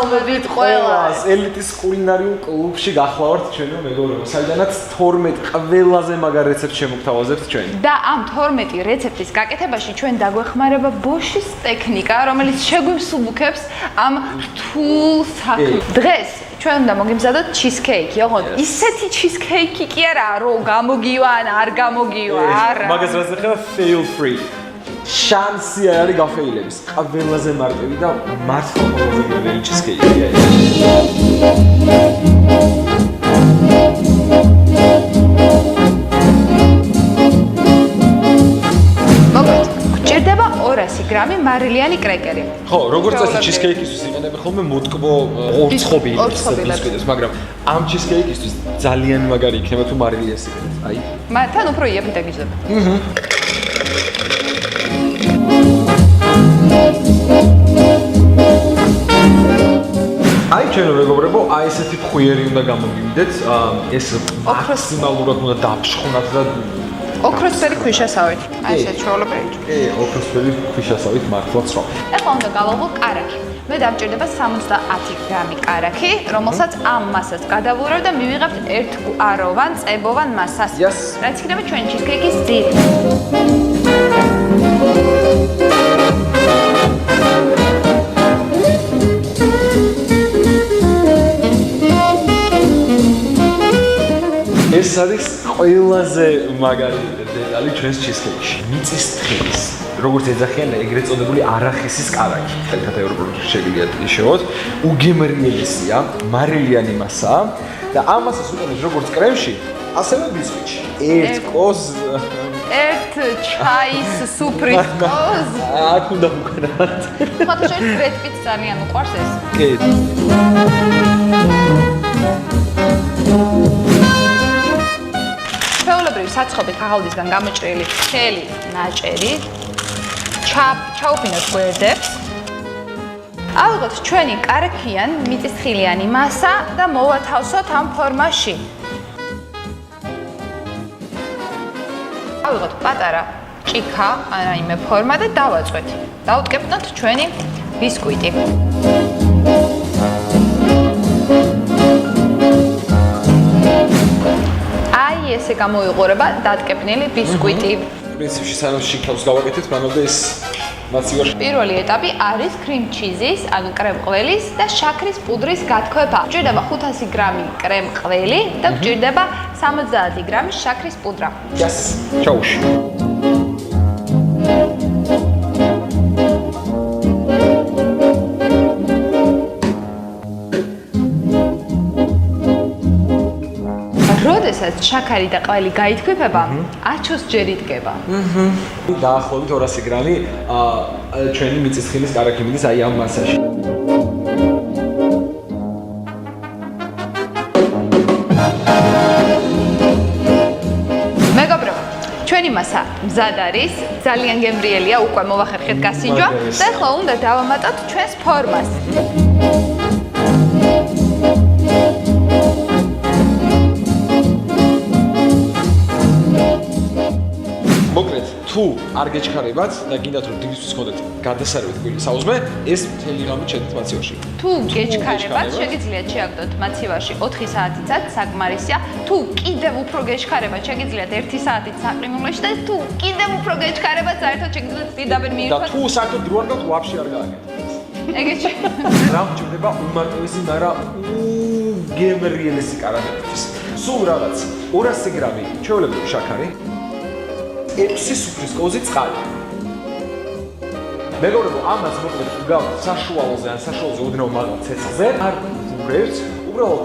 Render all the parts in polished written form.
მოგესალმებით ყველას. ელიტის კულინარიულ კლუბში გახლავართ ჩვენო მეგობრებო, საიდანაც 12 ყველაზე მაგარ რეცეპტს შემოგთავაზებთ ჩვენ. და ამ 12 რეცეპტის გაკეთებაში ჩვენ დაგვეხმარება ბოშის ტექნიკა, რომელიც შეგვიმსუბუქებს ამ რთულ საქმეს. დღეს ჩვენ უნდა მოგიმზადოთ ჩიზქეიქი, ოღონდ ისეთი ჩიზქეიქი კი არა, რომ გამოგივა ან არ გამოგივა, არა. მაგას რაც ეხება fail free. შანსი არ არის გაფეილების. ყველაზე მარტივი და მართლა ყველაზე გემრიელი ჩიზქეიქია. მოკლედ, გვჭირდება 200 გრამი მარილიანი კრეკერი. ხო, როგორც წესი ჩიზქეიქისთვის იყენებენ ხოლმე მოტკბო ორცხობილებს, მაგრამ ამ ჩიზქეიქისთვის ძალიან მაგარი იქნება თუ მარილიას იყენებთ. აი. თან უფრო იაფი დაგიჯდება. აი ჩვენო მეგობრებო, აი ესეთი ფხვიერი უნდა გამოგივიდეთ. ეს მაქსიმალურად უნდა დაფშხვნათ და ოქროსფერი ქვიშასავით. აი ესეთ ჩვეულებრივი. კი, ოქროსფერი ქვიშასავით მართლაც რა. ეხლა უნდა გავაღო კარაქი. მე დამჭირდება 70 გრამი კარაქი, რომელსაც ამ მასას გადავურავ და მივიღებთ ერთგვაროვან წებოვან მასას. რაც იქნება ჩვენი ჩიზქეიქის ძილი. ეს არის ყველაზე მაგარი დეტალი ჩვენს ჩიზქეიქში. მიწის თხილის, როგორც ეძახიან, ეგრეთ წოდებული არახისის კარაქი. ერთად ევროპაში შეგიძლიათ იშოვოთ. უგემრიელესია, მარილიანი მასაა და ამ მასას უყენებს როგორც კრემში, ასევე ბისკვიტში. ერთ კოს ერთ ჩაის სუფრის კოს. აქ უნდა ვუყენოთ. ხოთო შეიძლება რეცეპტს ძალიან უყვარს ეს. კი. საცხობი ქაღალდისგან გამოჭრილი ხელი ნაჭერი ჩაუფინოთ გვერდებს. ავიღოთ ჩვენი კარაქიან მიწისთხილიანი მასა და მოვათავსოთ ამ ფორმაში. ავიღოთ პატარა ჭიქა ან რაიმე ფორმა და დავაწვეთ. დავუტკეპნოთ ჩვენი ბისკვიტი. ესე გამოიყურება დატკეპნილი ბისკვიტი. პრინციპში სანამ შიქავს გავაკეთეთ, მანამდე ეს მაცივარში. პირველი ეტაპი არის კრემ ჩიზის, ანუ კრემყველის და შაქრის პუდრის გათქვება. გვჭირდება 500 გრამი კრემყველი და გვჭირდება 70 გრამი შაქრის პუდრა. Yes, ჩაუში. როდესაც შაქარი და ყველი გაითქვიფება, აჩოს ჯერ იდგება. დაახლოებით 200 გრამი ჩვენი მიწისთხილის კარაქი მიდის აი ამ მასაში. მეგობრებო, ჩვენი მასა მზად არის, ძალიან გემრიელია, უკვე მოვახერხეთ გასინჯვა და ახლა უნდა დავამატოთ ჩვენს ფორმას. მოკლედ, თუ არ გეჩქარებათ და გინდათ რომ დილისთვის გქონდეთ გადასარევით კვირის საუზმე, ეს მთელი ღამე ჩედით მაცივარში. თუ გეჩქარებათ, შეგიძლიათ შეაგდოთ მაცივარში 4 საათიცად, საკმარისია. თუ კიდევ უფრო გეჩქარებათ, შეგიძლიათ 1 საათით საყრიმულში და თუ კიდევ უფრო გეჩქარებათ, საერთოდ შეგიძლიათ პირდაპირ მიირთვათ. და თუ საერთოდ დრო არ გაქვთ, ვაფშე არ გააკეთეთ. ეგეთი. რა გვჭირდება უმარტივესი, მაგრამ უგემრიელესი კარაქის. სულ რაღაც 200 გრამი ჩვეულებრივი შაქარი. 6 სუფრის კოზი წყალი. მეგობრებო, ამას მოკლედ გავთ საშუალოზე ან საშუალოზე უდნეო მაღალ ცეცხლზე. არ ვუღებთ, უბრალოდ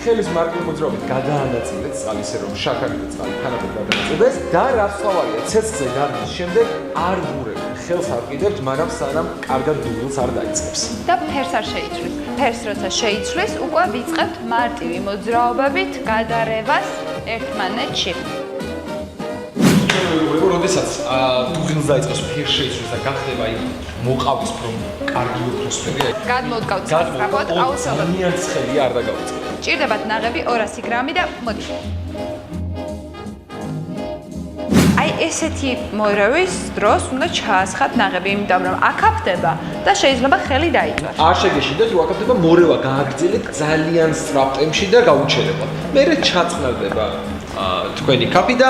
ხელის მარკილ მოძრაობით გადაანაწილეთ წყალი, ისე რომ შაქარი და წყალი თანაბარ გადააწილდეს და რაც თავარია, ცეცხლზე გარდნის შემდეგ არ ვუღებთ, ხელს არ ყიდებთ, მაგრამ სანამ კარგად დუღილს არ დაიწყებს. და ფერს არ შეიცვლის. ფერს როცა შეიცვლის, უკვე ვიწყებთ მარტივი მოძრაობებით გადარევას ერთმანეთში. როდესაც დუღილს დაიწყებს, ფერს შეიცვლის და გახდება აი მოყავისფრო კარგი ოქროსფერი. გადმოვდგავთ სასწრაფოდ, აუცილებლად. ძალიან ცხელი არ დაგავიწყოთ. ჭირდებათ ნაღები 200 გრამი და მოდი. აი ესეთი მოერევის დროს უნდა ჩაასხათ ნაღები, იმიტომ რომ აკაფდება და შეიძლება ხელი დაიწვას. არ შეგეშინდეთ, რომ აკაფდება მორევა გააგრძელეთ ძალიან სწრაფ ტემპში და გაუჩერებლად. მერე ჩაწყნარდება თქვენი კაფი და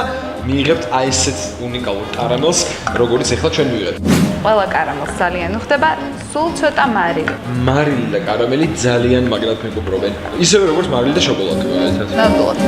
მიიღებთ აი ესეთ უნიკალურ კარამელს, როგორც ახლა ჩვენ მივიღებთ. ყველა კარამელს ძალიან უხდება, სულ ცოტა მარილი. მარილი და კარამელი ძალიან მაგრად მეგობრობენ. ისევე როგორც მარილი და შოკოლადი ერთად. ნამდვილად.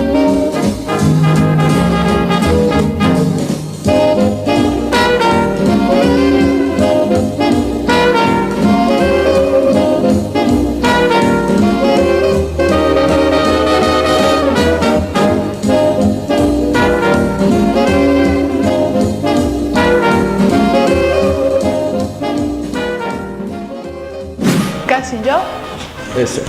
გასინჯო? ესე.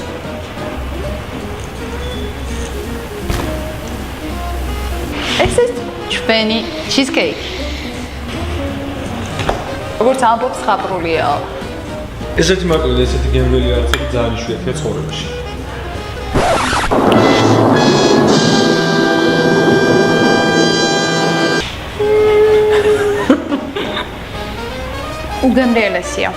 ეს ის ჩვენი ჩიზქეიქი. როგორც ამბობს ხაბრულია. ესეთი მარტივი და ესეთი გემრიელი არცები ძალიან იშვიათია ცხოვრებაში. უგემრიელესია.